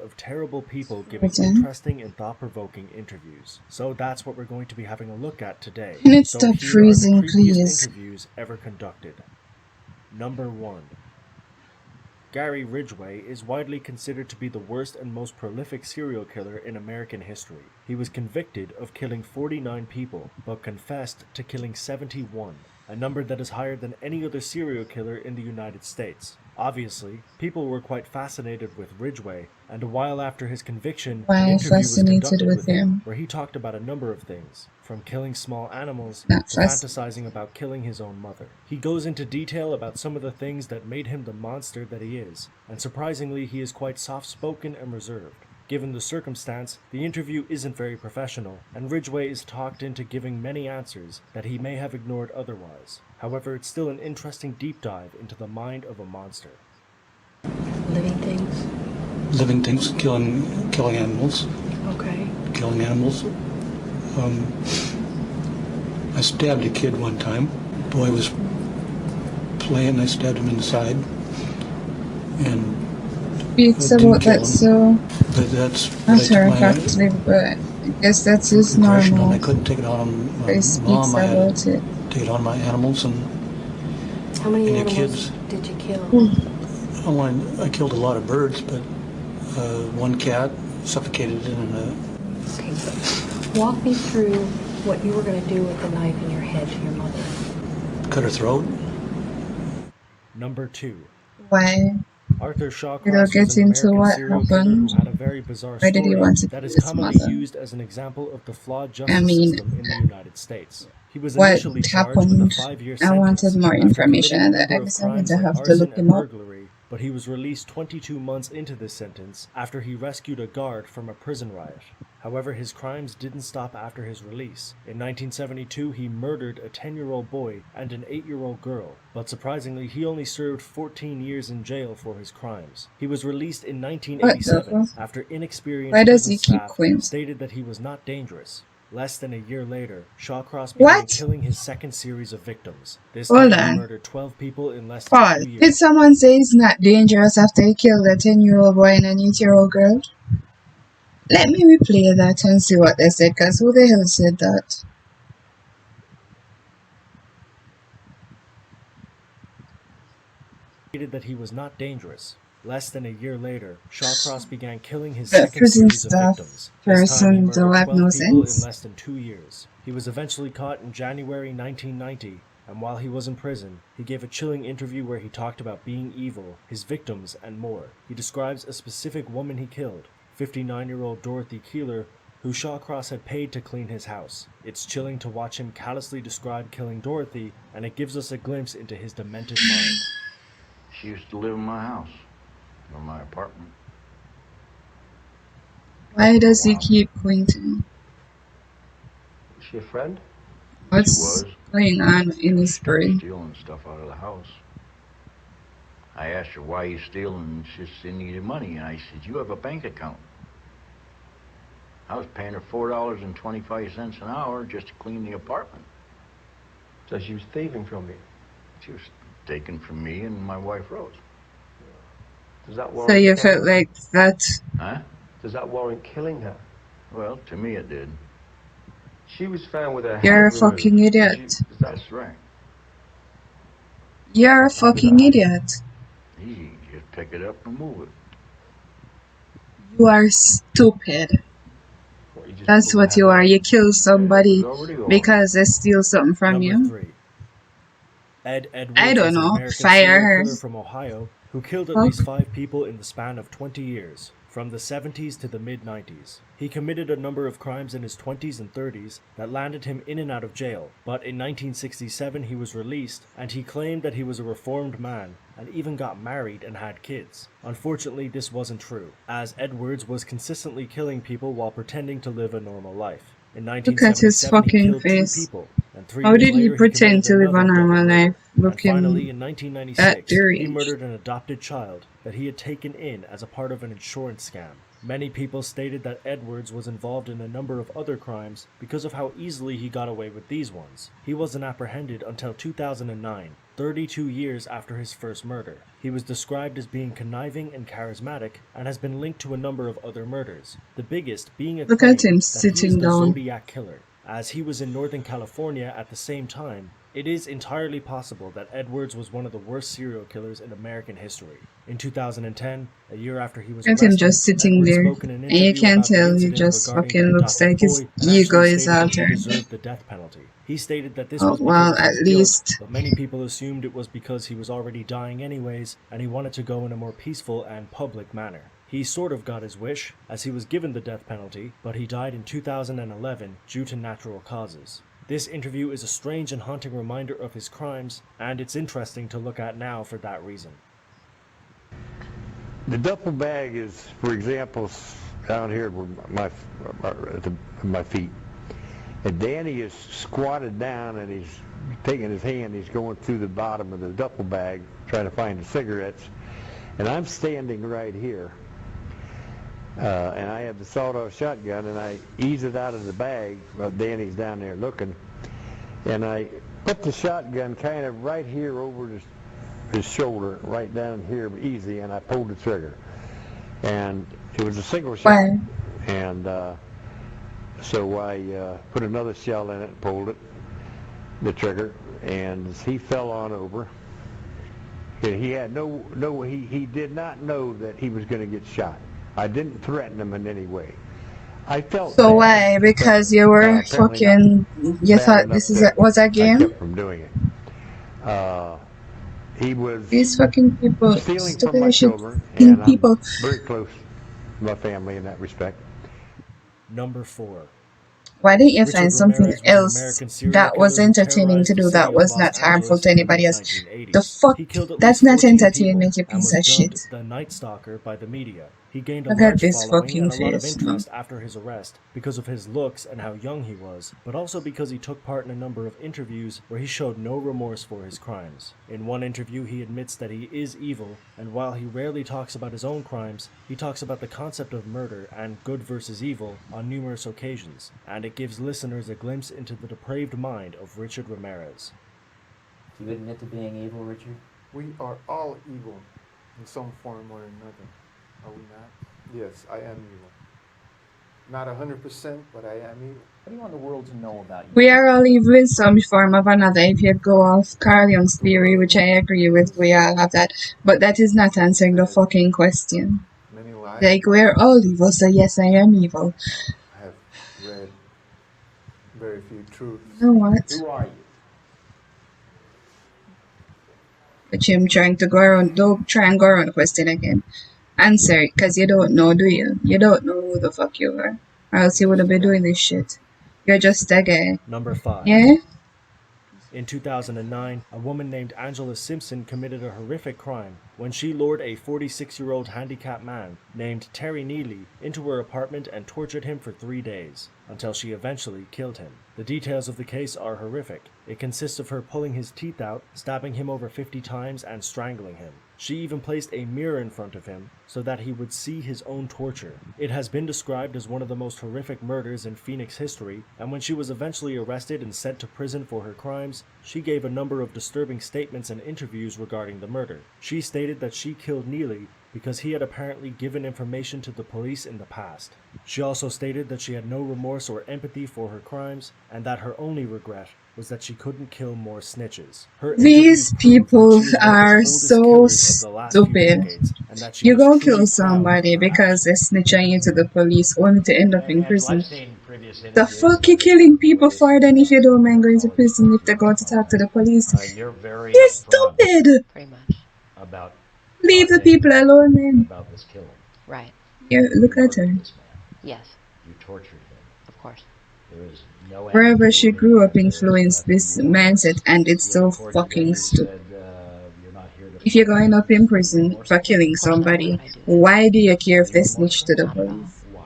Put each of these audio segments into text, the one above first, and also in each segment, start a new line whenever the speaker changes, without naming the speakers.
of terrible people giving interesting and thought-provoking interviews. So that's what we're going to be having a look at today.
Can it
So
stop
here
freezing,
are the creepiest
please?
interviews ever conducted. Number 1. Gary Ridgway is widely considered to be the worst and most prolific serial killer in American history. He was convicted of killing 49 people, but confessed to killing 71, a number that is higher than any other serial killer in the United States. Obviously, people were quite fascinated with Ridgway, and a while after his conviction, an
Why
interview was
fascinated
conducted
with
with him,
him?
where he talked about a number of things, from killing small animals
Not
to
fast.
fantasizing about killing his own mother. He goes into detail about some of the things that made him the monster that he is, and surprisingly he is quite soft-spoken and reserved. Given the circumstance, the interview isn't very professional, and Ridgway is talked into giving many answers that he may have ignored otherwise. However, it's still an interesting deep dive into the mind of a monster.
Living things?
Living things, killing animals.
Okay.
Killing animals. I stabbed a kid one time. The boy was playing, I stabbed him in the side. And
Speaks
didn't
about
kill
that
him.
so
But that's what
matter
I
of
took my
factly, but I guess that's his
aggression on. I
normal.
couldn't take it out on
He
my
speaks
mom. I had
about
to
it.
take it on my animals and
How many
the
animals
kids.
did you kill?
I killed a lot of birds, but one cat suffocated it in a...
Okay, so walk me through what you were going to do with the knife in your head to your mother.
cut her throat.
Number 2.
Why?
Arthur
We don't
Shawcross
get
was an
into
American
what
serial killer
happened.
who had a very bizarre
Why did he
story
want to
that
kill
is
his
commonly
mother?
used as an example of the flawed
I
justice
mean,
system in the United States. He was
what
initially charged with a
happened?
5-year
I wanted
sentence
more
after
information
committing a
on that.
number
I
of
guess I'm going
crimes
to
like
have to look
arson and
him up.
burglary, but he was released 22 months into this sentence after he rescued a guard from a prison riot. However, his crimes didn't stop after his release. In 1972, he murdered a 10-year-old boy and an 8-year-old girl, but surprisingly, he only served 14 years in jail for his crimes. He was released in
What the
1987
fuck?
after
Why
inexperienced
does
prison
he keep
staff
queens?
stated that he was not dangerous. Less than a year later, Shawcross began
What?
killing his second series of victims. This
Hold
time he
on.
murdered 12 people in less than
Pause.
2
Did
years.
someone say he's not dangerous after he killed a 10-year-old boy and an 8-year-old girl? Let me replay that and see what they said, because who the hell said that?
Stated that he was not dangerous. Less than a year later, Shawcross began killing his
That
second
prison
series of
staff
victims. This time he
person don't
murdered
have
12
no
people in
sense.
less than 2 years. He was eventually caught in January 1990, and while he was in prison, he gave a chilling interview where he talked about being evil, his victims, and more. He describes a specific woman he killed, 59-year-old Dorothy Keeler, who Shawcross had paid to clean his house. It's chilling to watch him callously describe killing Dorothy, and it gives us a glimpse into his demented mind.
She used to live in my house, or my apartment.
Why does he keep pointing?
Is she a friend?
What's
was.
going on in his
She started
brain?
stealing stuff out of the house. I asked her, why you stealing? And she said, she needed money. And I said, you have a bank account. I was paying her $4.25 an hour just to clean the apartment.
So she was thieving from you.
She was taken from me and my wife Rose.
Does that
So
warrant
you
killing
felt
her?
like that?
Huh?
Does that warrant killing her?
Well, to me it did.
She was found with her
You're a
head removed.
fucking
Did
idiot.
you- is that
That's right.
You're a
What happened to
fucking
that?
idiot.
Easy. Just pick it up and move it.
You are stupid.
What, you just
That's
pulled her
what you
head
are.
off?
You kill
It
somebody
was already gone.
because they steal something from
Number
you.
3. Ed Edwards
I don't
was an
know.
American
Fire
serial
her.
killer from Ohio who killed at
Fuck.
least 5 people in the span of 20 years, from the 70s to the mid-90s. He committed a number of crimes in his 20s and 30s that landed him in and out of jail, but in 1967 he was released, and he claimed that he was a reformed man, and even got married and had kids. Unfortunately, this wasn't true, as Edwards was consistently killing people while pretending to live a normal life. In
Look at his
1977, he
fucking
killed 2
face.
people, and 3
How
years
did he
later
pretend to
committed
live a
another double
normal
murder.
life?
And
Looking
finally, in
at
1996,
their
he
age.
murdered an adopted child that he had taken in as a part of an insurance scam. Many people stated that Edwards was involved in a number of other crimes because of how easily he got away with these ones. He wasn't apprehended until 2009, 32 years after his first murder. He was described as being conniving and charismatic and has been linked to a number of other murders, the biggest being a
Look
claim
at him
that he is
sitting
the
down.
Zodiac Killer. As he was in Northern California at the same time, it is entirely possible that Edwards was one of the worst serial killers in American history. In 2010, a year after he was
Look at him
arrested,
just sitting
Edwards
there.
spoke in an
And you
interview
can
about the
tell he
incident
just
regarding
fucking
the
looks like
adopted
his
boy and
ego
actually
is
stated that he
altered.
deserved the death penalty. He stated that this
Oh,
was because
well,
of
at
his guilt,
least.
but many people assumed it was because he was already dying anyways, and he wanted to go in a more peaceful and public manner. He sort of got his wish, as he was given the death penalty, but he died in 2011 due to natural causes. This interview is a strange and haunting reminder of his crimes, and it's interesting to look at now for that reason.
The duffel bag is, for example, down here where my feet. And Danny is squatted down and he's taking his hand, he's going through the bottom of the duffel bag trying to find the cigarettes. And I'm standing right here. And I have the sawed-off shotgun and I ease it out of the bag while Danny's down there looking. And I put the shotgun kind of right here over his shoulder, right down here, easy, and I pulled the trigger. And it was a single shot.
Why?
And so I put another shell in it and pulled it, the trigger, and he fell on over. And he had he did not know that he was going to get shot. I didn't threaten him in any way. I felt
So
bad,
why?
but,
Because you were
apparently not
fucking. You
bad
thought
enough
this is
that
was a
I
game?
kept from doing it. He was
These fucking people,
stealing from
stupid
my
as shit.
children,
In
and I'm
people.
very close to my family in that respect.
Number 4.
Why didn't you
Richard
find something
Ramirez was an
else
American serial
that was
killer who
entertaining to
terrorized the
do that
city of
was
Los
not harmful
Angeles
to
in the
anybody else?
mid-1980s.
The fuck?
He killed at
That's
least
not
14
entertainment, you
people and
piece
was
of
dubbed
shit.
the Night Stalker by the media. He gained a
Look at
large
this
following
fucking
and a lot of
face,
interest after his arrest because of his looks and how young he was, but also because he took part in a number of interviews where he showed no remorse for his crimes. In one interview, he admits that he is evil, and while he rarely talks about his own crimes, he talks about the concept of murder and good versus evil on numerous occasions, and it gives listeners a glimpse into the depraved mind of Richard Ramirez.
Do you admit to being evil, Richard?
We are all evil in some form or another, are we not? Yes, I am evil. Not 100%, but I am evil.
What do you want the world to know about you?
We are all evil in some form of another. If you go off Carl Jung's theory, which I agree with, we all have that. But that is not answering the fucking question.
Many lies.
Like, we're all evil, so yes, I am evil.
I have read very few truths.
You know what?
Who are you?
But him trying to go around, don't try and go around the question again. Answer it, because you don't know, do you? You don't know who the fuck you are. Or else you wouldn't be doing this shit. You're just a guy.
Number 5.
Yeah?
In 2009, a woman named Angela Simpson committed a horrific crime when she lured a 46-year-old handicapped man named Terry Neely into her apartment and tortured him for 3 days, until she eventually killed him. The details of the case are horrific. It consists of her pulling his teeth out, stabbing him over 50 times, and strangling him. She even placed a mirror in front of him so that he would see his own torture. It has been described as one of the most horrific murders in Phoenix history, and when she was eventually arrested and sent to prison for her crimes, she gave a number of disturbing statements and interviews regarding the murder. She stated that she killed Neely because he had apparently given information to the police in the past. She also stated that she had no remorse or empathy for her crimes, and that her only regret was that she couldn't kill more snitches. Her
These
interviews proved
people
that she was one of the
are
coldest
so
killers of the last few
stupid.
decades, and that she
You
was
gonna
truly
kill
proud
somebody
of her
because they snitch on you to the police only to end up in prison.
I've seen previous
The
interviews
fuck you
with
killing people
police,
for then if you don't mind going to
college
prison if they're going to
students,
talk to the police?
You're very
They're
upfront
stupid!
Pretty much.
about
Leave the
talking
people alone, man.
about this killing.
Right.
Yeah, look
You
at her.
murdered this man.
Yes,
You tortured him.
of course.
There is no
Wherever she
ambiguity
grew up
that there is
influenced
nothing
this
more.
mindset, and it's
You
so
went to court today,
fucking
you
stupid.
said, you're not here to
If you're going up in
fight
prison
remorse.
for killing
Of course not. Why
somebody,
would I do that?
why do you care if
Are
they
you
snitch to the
Not at all.
police?
Why?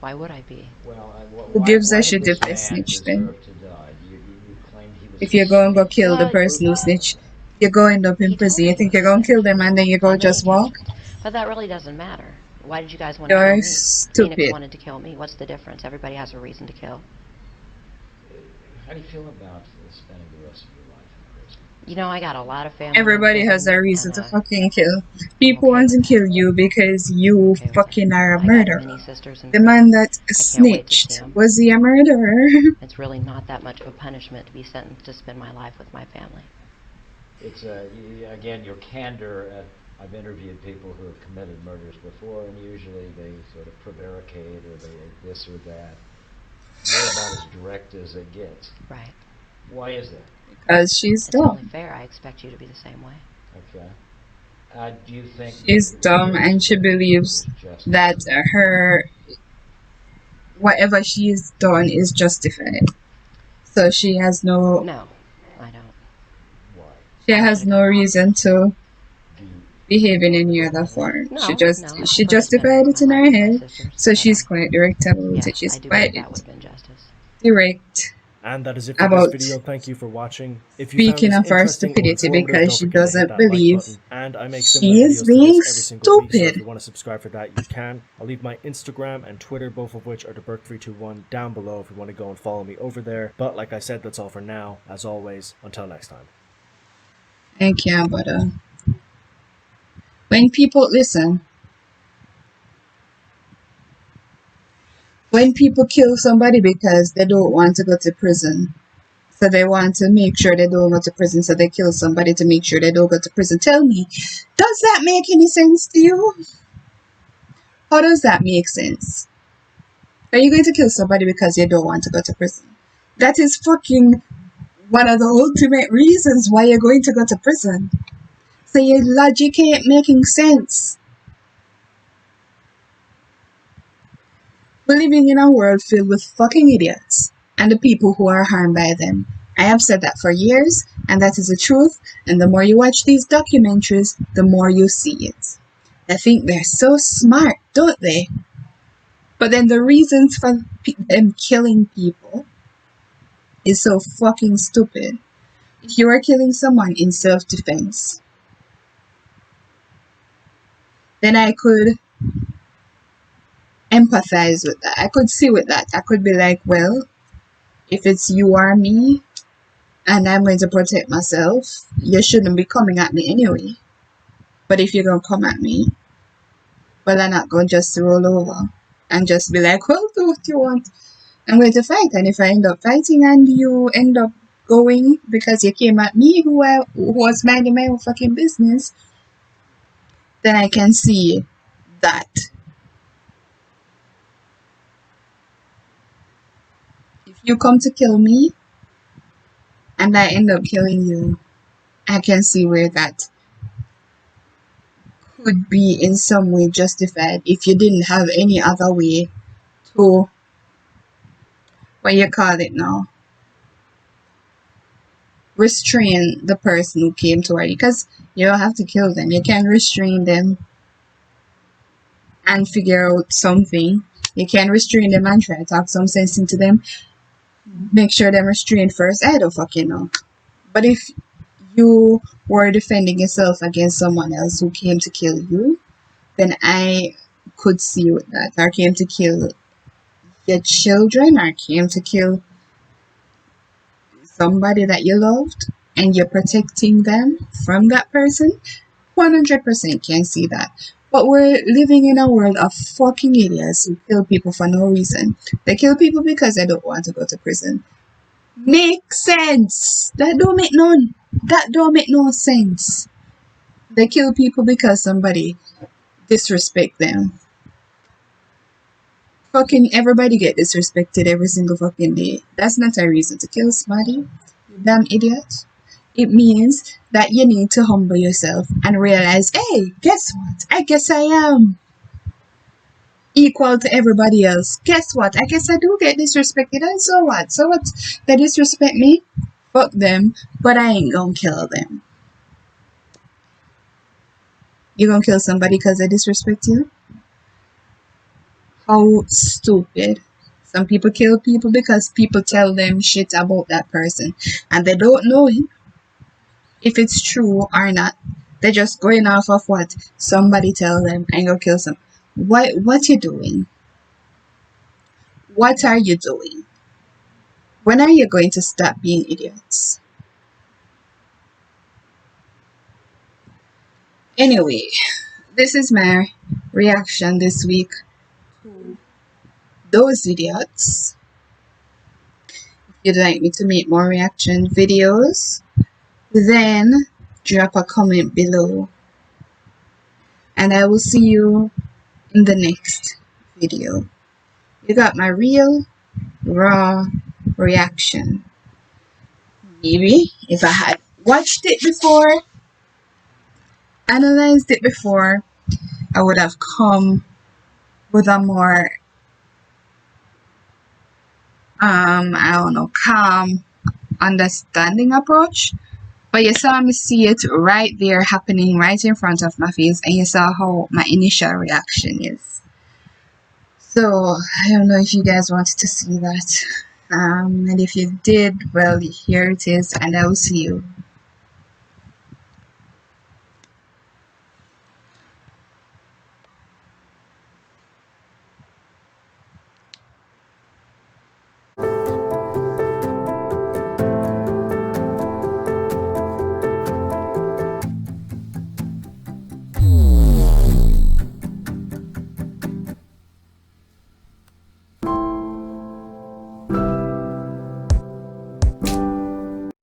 Why would I be?
Well,
Who
why,
gives
why
a
did
shit
this
if they
man
snitch then?
deserve to die? You claimed he was
If you go and go kill the
Well,
person who snitched, you go end up in
he
prison.
told
You
me
think
he
you're gonna
was
kill them and then you go
on many
just walk?
occasions. But that really doesn't matter. Why did you guys want to kill
You're
me?
stupid.
Phoenix wanted to kill me. What's the difference? Everybody has a reason to kill.
How do you feel about spending the rest of your life in prison?
You know, I got a lot of family.
Everybody has a reason
and,
to fucking kill. People
okay
want to
with
kill
that.
you because you
Okay with
fucking
that.
are a
I got
murderer.
many sisters in
The
prison.
man that
I can't wait to see
snitched,
'em.
was he a murderer?
It's really not that much of a punishment to be sentenced to spend my life with my family.
It's, again, your candor. I've interviewed people who have committed murders before, and usually they sort of prevaricate or they this or that. You're about as direct as it gets.
Right.
Why is that?
Because she's
It's only
dumb.
fair. I expect you to be the same way.
Okay. Do you think
She's
that
dumb and she believes
justice?
that her whatever she's done is justified. So she has no
No, I don't.
Why?
she has no reason to behave in any other form.
No,
She
no, I prefer to
justified
spend
it in
my
her
life with my
head.
sisters,
So
but,
she's quite direct about
yes,
it. She's
I do
quite
believe that would have been justice.
direct
And that is it for this
about
video. Thank you for watching. If you found
speaking
this
of her
interesting or
stupidity
informative,
because
don't
she
forget to hit
doesn't
that like
believe
button. And I make
she
similar
is
videos to
being
this every single week, so if
stupid.
you want to subscribe for that, you can. I'll leave my Instagram and Twitter, both of which are DeBurk321, down below if you want to go and follow me over there. But like I said, that's all for now. As always, until next time.
I can't bother. When people listen, when people kill somebody because they don't want to go to prison, so they want to make sure they don't go to prison, so they kill somebody to make sure they don't go to prison. Tell me, does that make any sense to you? How does that make sense? Are you going to kill somebody because you don't want to go to prison? That is fucking one of the ultimate reasons why you're going to go to prison. So your logic ain't making sense. We're living in a world filled with fucking idiots and the people who are harmed by them. I have said that for years, and that is the truth, and the more you watch these documentaries, the more you see it. They think they're so smart, don't they? But then the reasons for them killing people is so fucking stupid. If you are killing someone in self-defense, then I could empathize with that. I could see with that. I could be like, well, if it's you or me, and I'm going to protect myself, you shouldn't be coming at me anyway. But if you're going to come at me, well, I'm not going just to roll over and just be like, well, do what you want. I'm going to fight. And if I end up fighting and you end up going because you came at me who was minding my own fucking business, then I can see that. If you come to kill me and I end up killing you, I can see where that could be in some way justified if you didn't have any other way to, what you call it now, restrain the person who came toward you. Because you don't have to kill them. You can restrain them and figure out something. You can restrain them and try to talk some sense into them. Make sure they're restrained first. I don't fucking know. But if you were defending yourself against someone else who came to kill you, then I could see with that. Or came to kill your children, or came to kill somebody that you loved, and you're protecting them from that person, 100% can see that. But we're living in a world of fucking idiots who kill people for no reason. They kill people because they don't want to go to prison. Makes sense. That don't make no sense. They kill people because somebody disrespect them. Fucking everybody get disrespected every single fucking day. That's not a reason to kill somebody, you damn idiot. It means that you need to humble yourself and realize, hey, guess what? I guess I am equal to everybody else. Guess what? I guess I do get disrespected, and so what? So what? They disrespect me? Fuck them, but I ain't gonna kill them. You gonna kill somebody because they disrespect you? How stupid. Some people kill people because people tell them shit about that person and they don't know if it's true or not. They're just going off of what somebody tell them and go kill some. What you doing? What are you doing? When are you going to stop being idiots? Anyway, this is my reaction this week to those idiots. If you'd like me to make more reaction videos, then drop a comment below. And I will see you in the next video. You got my real, raw reaction. Maybe if I had watched it before, analyzed it before, I would have come with a more I don't know, calm, understanding approach. But you saw me see it right there happening right in front of my face, and you saw how my initial reaction is. So I don't know if you guys wanted to see that. And if you did, well, here it is, and I will see you